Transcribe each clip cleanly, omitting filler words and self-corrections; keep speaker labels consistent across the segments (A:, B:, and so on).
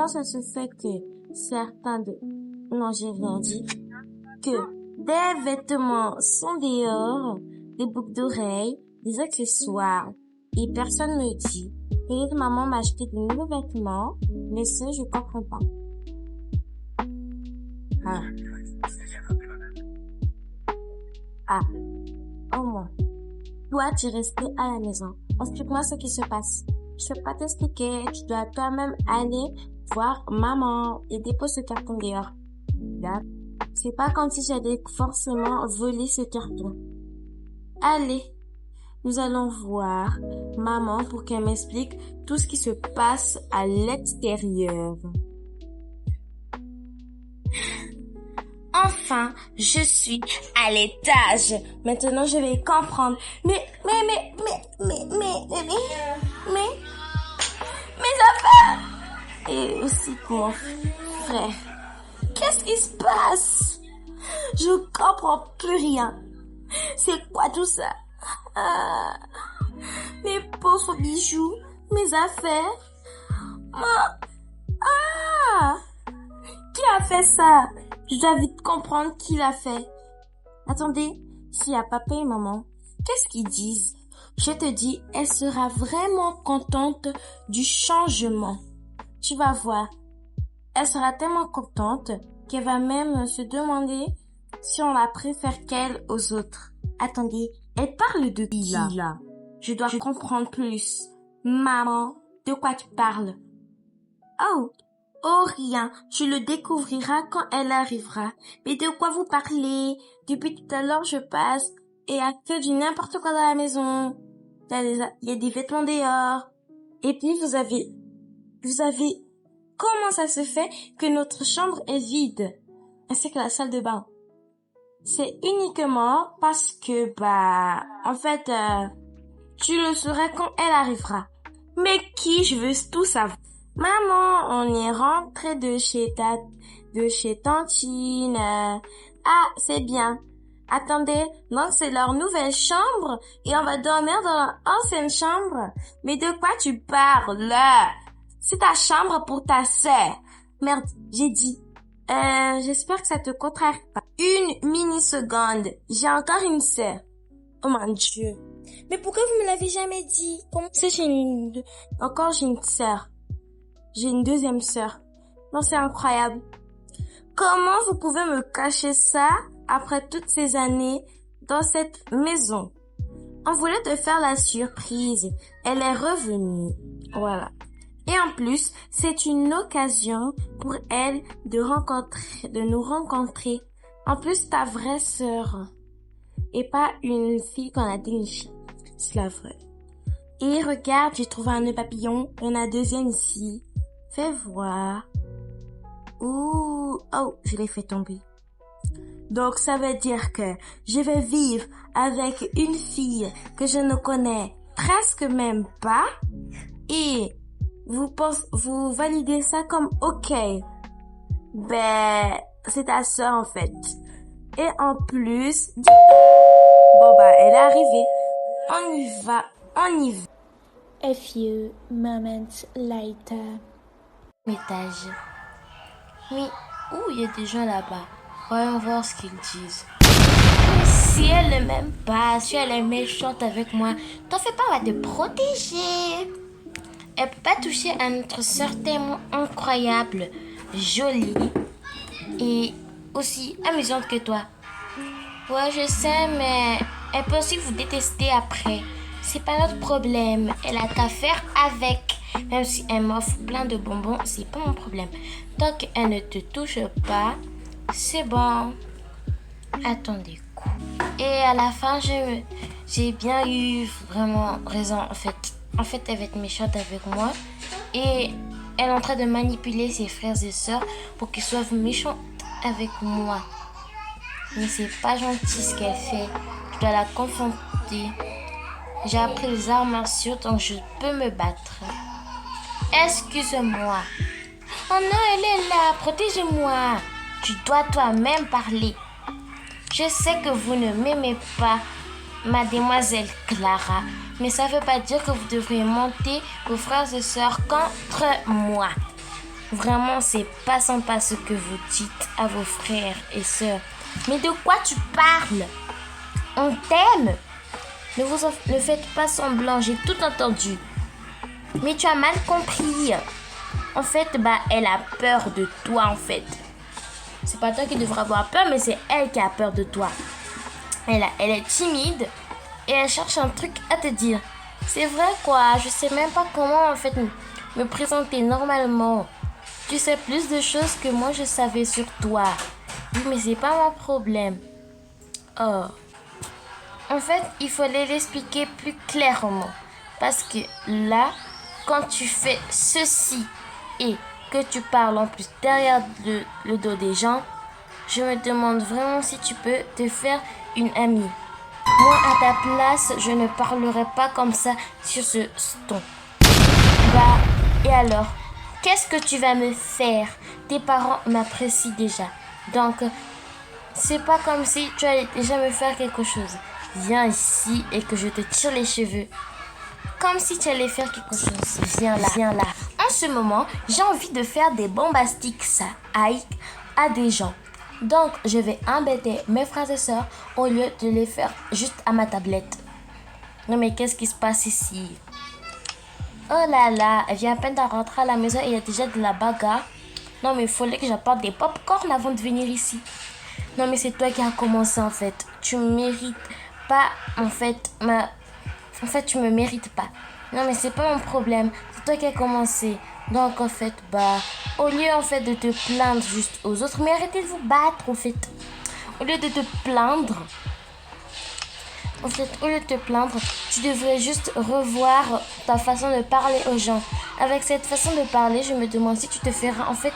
A: ça se fait que certains de... Non, j'ai rien dit. Que des vêtements sont dehors, des boucles d'oreilles, des accessoires. Et personne ne me dit. Peut-être maman m'a acheté de nouveaux vêtements, mais ça, je comprends pas. Au moins. Toi, tu es resté à la maison. Explique-moi ce qui se passe. Je peux pas t'expliquer. Tu dois toi-même aller voir maman et déposer ce carton dehors. C'est pas comme si j'allais forcément voler ce carton. Allez, nous allons voir maman pour qu'elle m'explique tout ce qui se passe à l'extérieur. Enfin, je suis à l'étage. Maintenant, je vais comprendre. Mais, mes affaires! Et aussi mon frère. Qu'est-ce qui se passe? Je comprends plus rien. C'est quoi tout ça? Mes pauvres bijoux, mes affaires. Qui a fait ça? Je dois vite comprendre qui l'a fait. Attendez, s'il y a papa et maman, qu'est-ce qu'ils disent? Je te dis, elle sera vraiment contente du changement. Tu vas voir. Elle sera tellement contente qu'elle va même se demander si on la préfère qu'elle aux autres. Attendez, elle parle de qui là? Je dois comprendre plus. Maman, de quoi tu parles? Oh, rien. Tu le découvriras quand elle arrivera. Mais de quoi vous parlez? Depuis tout à l'heure, je passe et il y a que du n'importe quoi dans la maison. Il y a des vêtements dehors. Et puis, vous avez... Comment ça se fait que notre chambre est vide? Ainsi que la salle de bain. C'est uniquement parce que, en fait, tu le sauras quand elle arrivera. Mais qui? Je veux tout savoir. Maman, on est rentré de chez Tantine. C'est bien. Attendez, donc c'est leur nouvelle chambre et on va dormir dans l'ancienne chambre. Mais de quoi tu parles là? C'est ta chambre pour ta sœur. Merde, j'ai dit. J'espère que ça te contrarie pas. Une mini-seconde. J'ai encore une sœur. Oh mon Dieu. Mais pourquoi vous me l'avez jamais dit? Comment ça, j'ai une sœur. J'ai une deuxième sœur. Non, c'est incroyable. Comment vous pouvez me cacher ça après toutes ces années dans cette maison? On voulait te faire la surprise. Elle est revenue. Voilà. Et en plus, c'est une occasion pour elle de nous rencontrer. En plus, ta vraie sœur. Et pas une fille qu'on a dénichée. C'est la vraie. Et regarde, j'ai trouvé un nœud papillon. Il y en a un deuxième ici. Fais voir. Oh, je l'ai fait tomber. Donc, ça veut dire que je vais vivre avec une fille que je ne connais presque même pas. Et vous validez ça comme OK. C'est ta sœur en fait. Et en plus, elle est arrivée. On y va.
B: A few moments later.
A: Étage. Mais où il y a des gens là-bas? Voyons voir ce qu'ils disent. Si elle ne m'aime pas, si elle est méchante avec moi, t'en fais pas, on va te protéger. Elle peut pas toucher à notre sœur tellement incroyable, jolie et aussi amusante que toi. Ouais, je sais, mais elle peut aussi vous détester après. C'est pas notre problème. Elle a qu'à faire avec. Même si elle m'offre plein de bonbons, c'est pas mon problème. Tant qu'elle ne te touche pas, c'est bon. Attendez quoi. Et à la fin, j'ai bien eu vraiment raison en fait. En fait, elle va être méchante avec moi. Et elle est en train de manipuler ses frères et sœurs pour qu'ils soient méchants avec moi. Mais c'est pas gentil ce qu'elle fait. Je dois la confronter. J'ai appris les arts martiaux donc je peux me battre. Excuse-moi. Oh non, elle est là. Protège-moi. Tu dois toi-même parler. Je sais que vous ne m'aimez pas, mademoiselle Clara. Mais ça ne veut pas dire que vous devriez monter vos frères et sœurs contre moi. Vraiment, c'est pas sympa ce que vous dites à vos frères et sœurs. Mais de quoi tu parles? On t'aime. Ne faites pas semblant, j'ai tout entendu. Mais tu as mal compris. En fait, elle a peur de toi, en fait. C'est pas toi qui devrais avoir peur, mais c'est elle qui a peur de toi. Elle est timide et elle cherche un truc à te dire. C'est vrai quoi, je sais même pas comment en fait me présenter normalement. Tu sais plus de choses que moi je savais sur toi. Oui, mais c'est pas mon problème. Oh. En fait, il fallait l'expliquer plus clairement. Parce que là, quand tu fais ceci et que tu parles en plus derrière le dos des gens, je me demande vraiment si tu peux te faire une amie. Moi, à ta place, je ne parlerai pas comme ça sur ce ton. Et alors, qu'est-ce que tu vas me faire? Tes parents m'apprécient déjà. Donc, c'est pas comme si tu allais déjà me faire quelque chose. Viens ici et que je te tire les cheveux. Comme si tu allais faire quelque chose. Viens là. En ce moment, j'ai envie de faire des bombastiques à des gens. Donc, je vais embêter mes frères et sœurs au lieu de les faire juste à ma tablette. Non, mais qu'est-ce qui se passe ici? Oh là là, elle vient à peine de rentrer à la maison et il y a déjà de la bagarre. Non, mais il fallait que j'apporte des pop-corn avant de venir ici. Non, mais c'est toi qui as commencé en fait. Tu mérites pas en fait En fait, tu me mérites pas. Non, mais c'est pas mon problème. C'est toi qui as commencé. Donc, en fait, au lieu, en fait, de te plaindre juste aux autres, mais arrêtez de vous battre, en fait. Au lieu de te plaindre, tu devrais juste revoir ta façon de parler aux gens. Avec cette façon de parler, je me demande si tu te feras, en fait,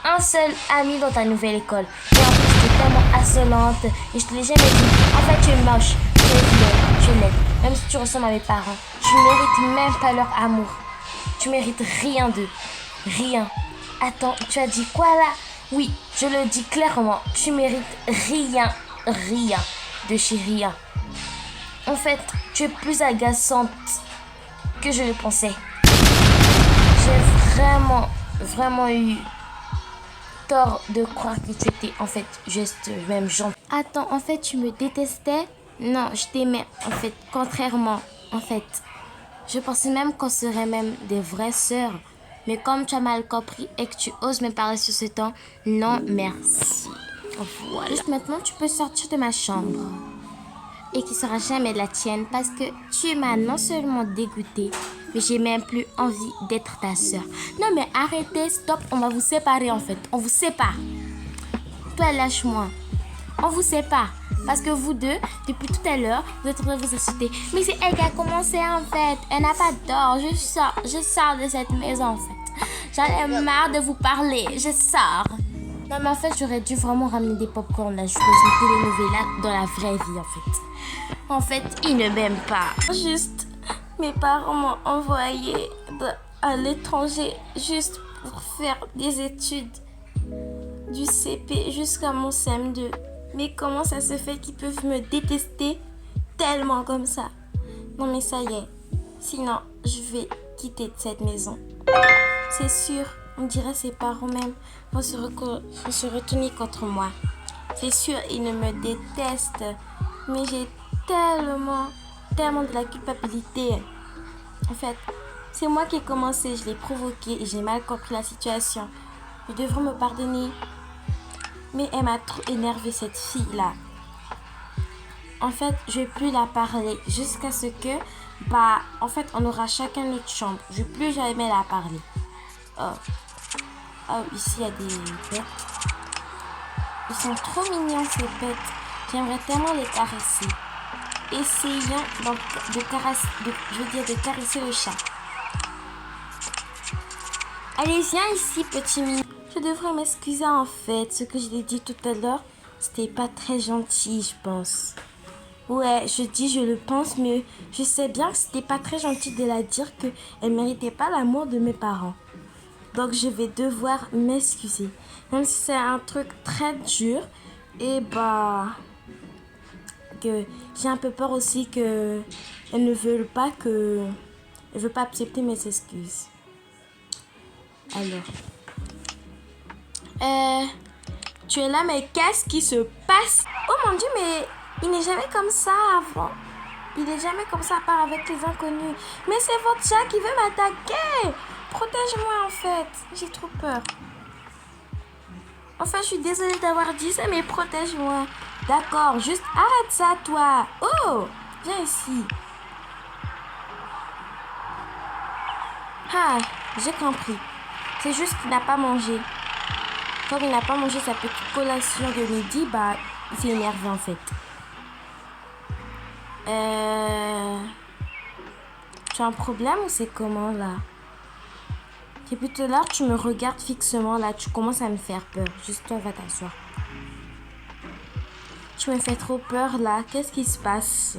A: un seul ami dans ta nouvelle école. Et en plus, tu es tellement insolente. Et je te l'ai jamais dit. En fait, tu es moche. Tu es laide. Même si tu ressembles à mes parents. Tu mérites même pas leur amour. Tu mérites rien d'eux. Rien. Attends, tu as dit quoi là? Oui, je le dis clairement. Tu mérites rien de chez rien. En fait, tu es plus agaçante que je le pensais. J'ai vraiment eu tort de croire que tu étais en fait juste même gentil. Attends, en fait, tu me détestais? Non, je t'aimais en fait, contrairement. En fait, je pensais même qu'on serait même des vraies sœurs. Mais comme tu as mal compris et que tu oses me parler sur ce ton, non merci. Voilà. Juste maintenant, tu peux sortir de ma chambre. Et qui sera jamais la tienne parce que tu m'as non seulement dégoûtée, mais j'ai même plus envie d'être ta sœur. Non mais arrêtez, stop, on va vous séparer en fait. On vous sépare. Toi, lâche-moi. On vous sépare. Parce que vous deux, depuis tout à l'heure, vous êtes en train de vous insulter. Mais c'est elle qui a commencé en fait. Elle n'a pas tort. Je sors de cette maison en fait. J'en ai marre de vous parler. Je sors. Non mais en fait, j'aurais dû vraiment ramener des pop-corn là. Je faisais une télénovela dans la vraie vie en fait. En fait, ils ne m'aiment pas. Juste, mes parents m'ont envoyé à l'étranger juste pour faire des études du CP jusqu'à mon CM2. Mais comment ça se fait qu'ils peuvent me détester tellement comme ça? Non mais ça y est. Sinon, je vais quitter cette maison. C'est sûr, on dirait ses parents même vont se retourner contre moi. C'est sûr, ils ne me détestent. Mais j'ai tellement de la culpabilité. En fait, c'est moi qui ai commencé, je l'ai provoqué et j'ai mal compris la situation. Ils devront me pardonner. Mais elle m'a trop énervée cette fille-là. En fait, je vais plus la parler jusqu'à ce que, en fait, on aura chacun notre chambre. Je vais plus jamais la parler. Oh, ici il y a des pets. Ils sont trop mignons ces pets. J'aimerais tellement les caresser. Essayons donc de caresser le chat. Allez, viens ici, petit mignon. Je devrais m'excuser en fait. Ce que je l'ai dit tout à l'heure, c'était pas très gentil, je pense. Ouais, je le pense, mais je sais bien que c'était pas très gentil de la dire qu'elle méritait pas l'amour de mes parents. Donc je vais devoir m'excuser. Même si c'est un truc très dur. Et que j'ai un peu peur aussi que elle ne veut pas accepter mes excuses. Alors, Tu es là, mais qu'est-ce qui se passe? Oh mon Dieu, mais il n'est jamais comme ça avant. Il n'est jamais comme ça à part avec les inconnus. Mais c'est votre chat qui veut m'attaquer. Protège-moi en fait. J'ai trop peur. Enfin, je suis désolée d'avoir dit ça, mais protège-moi. D'accord, juste arrête ça, toi. Oh, viens ici. Ah, j'ai compris. C'est juste qu'il n'a pas mangé. Comme il n'a pas mangé sa petite collation de midi, bah, il s'est énervé en fait. Tu as un problème ou c'est comment là? Depuis tout à l'heure, tu me regardes fixement là, tu commences à me faire peur. Juste toi, va t'asseoir. Tu me fais trop peur là, qu'est-ce qui se passe?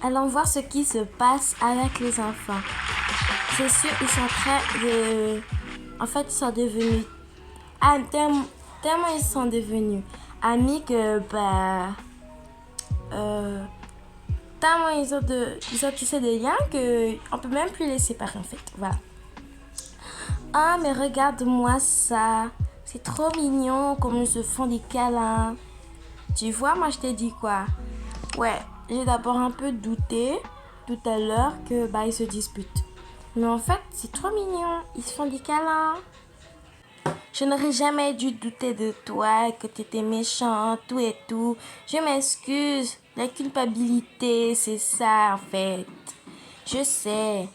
A: Allons voir ce qui se passe avec les enfants. C'est sûr, ils sont très de... En fait, ils sont devenus... Ah, tellement ils sont devenus amis que, bah... tellement ils ont tissé des liens qu'on peut même plus les séparer en fait. Voilà. Ah, mais regarde-moi ça. C'est trop mignon comme ils se font des câlins. Tu vois, moi je t'ai dit quoi? Ouais, j'ai d'abord un peu douté tout à l'heure que bah ils se disputent. Mais en fait, c'est trop mignon. Ils se font des câlins. Je n'aurais jamais dû douter de toi, que tu étais méchant, tout et tout. Je m'excuse. La culpabilité, c'est ça en fait. Je sais.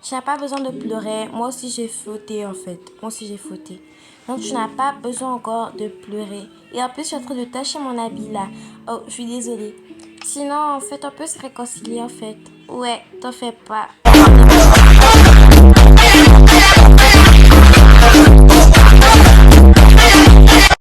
A: Tu n'as pas besoin de pleurer. Moi aussi j'ai fauté en fait. Moi aussi j'ai fauté. Donc tu n'as pas besoin encore de pleurer. Et en plus, je suis en train de tâcher mon habit là. Oh, je suis désolée. Sinon, en fait, on peut se réconcilier en fait. Ouais, t'en fais pas.